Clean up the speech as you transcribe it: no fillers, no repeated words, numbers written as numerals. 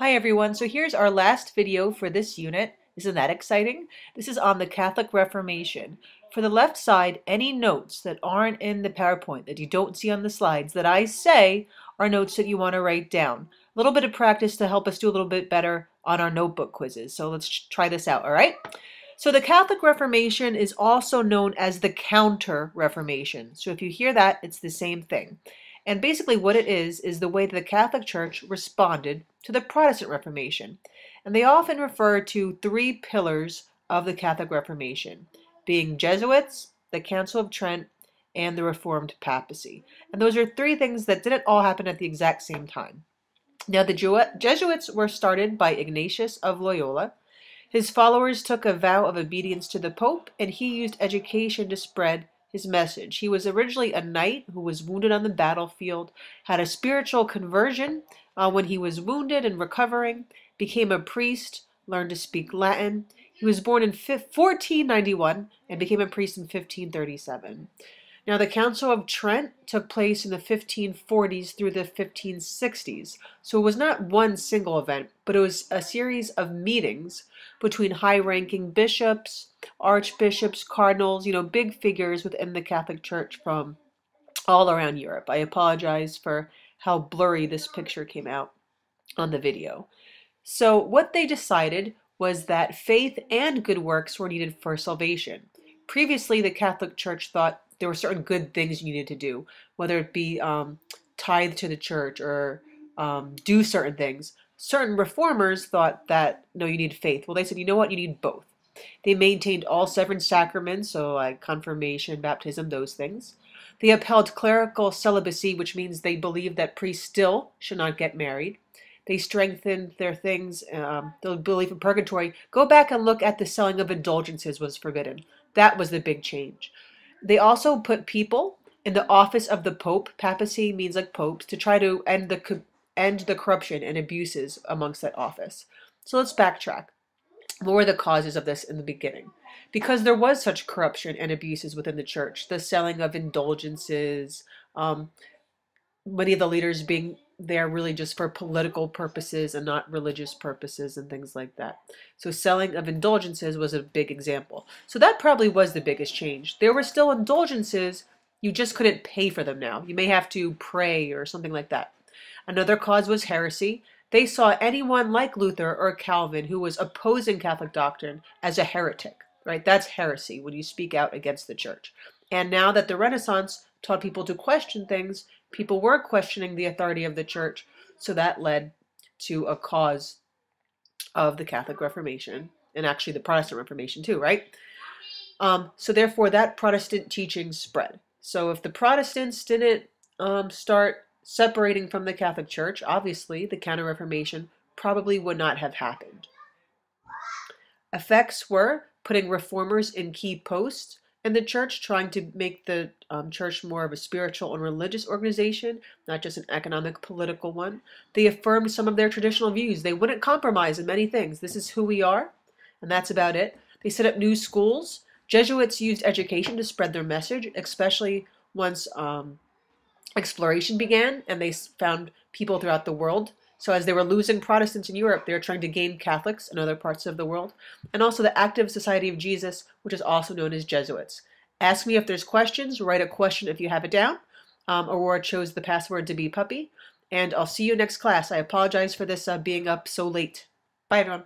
Hi everyone, so here's our last video for this unit. Isn't that exciting? This is on the Catholic Reformation. For the left side, any notes that aren't in the PowerPoint, that you don't see on the slides, that I say are notes that you want to write down. A little bit of practice to help us do a little bit better on our notebook quizzes. So let's try this out, all right? So the Catholic Reformation is also known as the Counter-Reformation. So if you hear that, it's the same thing. And basically what it is the way that the Catholic Church responded to the Protestant Reformation. And they often refer to three pillars of the Catholic Reformation, being Jesuits, the Council of Trent, and the Reformed Papacy. And those are three things that didn't all happen at the exact same time. Now, the Jesuits were started by Ignatius of Loyola. His followers took a vow of obedience to the Pope, and he used education to spread his message. He was originally a knight who was wounded on the battlefield, had a spiritual conversion when he was wounded and recovering, became a priest, learned to speak Latin. He was born in 1491 and became a priest in 1537. Now, the Council of Trent took place in the 1540s through the 1560s. So it was not one single event, but it was a series of meetings between high-ranking bishops, archbishops, cardinals, big figures within the Catholic Church from all around Europe. I apologize for how blurry this picture came out on the video. So what they decided was that faith and good works were needed for salvation. Previously, the Catholic Church thought there were certain good things you needed to do, whether it be tithe to the church or do certain things. Certain reformers thought that, no, you need faith. Well, they said, you know what, you need both. They maintained all seven sacraments, so like confirmation, baptism, those things. They upheld clerical celibacy, which means they believed that priests still should not get married. They strengthened their things, the belief in purgatory. Go back and look at the selling of indulgences was forbidden. That was the big change. They also put people in the office of the Pope. Papacy means like popes, to try to end the corruption and abuses amongst that office. So let's backtrack. What were the causes of this in the beginning? Because there was such corruption and abuses within the church, the selling of indulgences, many of the leaders being there really just for political purposes and not religious purposes and things like that. So selling of indulgences was a big example. So that probably was the biggest change. There were still indulgences, you just couldn't pay for them now. You may have to pray or something like that. Another cause was heresy. They saw anyone like Luther or Calvin who was opposing Catholic doctrine as a heretic, right? That's heresy when you speak out against the church. And now that the Renaissance taught people to question things, people were questioning the authority of the church, so that led to a cause of the Catholic Reformation, and actually the Protestant Reformation too, right? So therefore that Protestant teaching spread. So if the Protestants didn't start separating from the Catholic Church, obviously the Counter-Reformation probably would not have happened. Effects were putting reformers in key posts in the church, trying to make the church more of a spiritual and religious organization, not just an economic, political one. They affirmed some of their traditional views. They wouldn't compromise in many things. This is who we are, and that's about it. They set up new schools. Jesuits used education to spread their message, especially once exploration began and they found people throughout the world. So as they were losing Protestants in Europe, they were trying to gain Catholics in other parts of the world. And also the Active Society of Jesus, which is also known as Jesuits. Ask me if there's questions. Write a question if you have it down. Aurora chose the password to be puppy. And I'll see you next class. I apologize for this being up so late. Bye, everyone.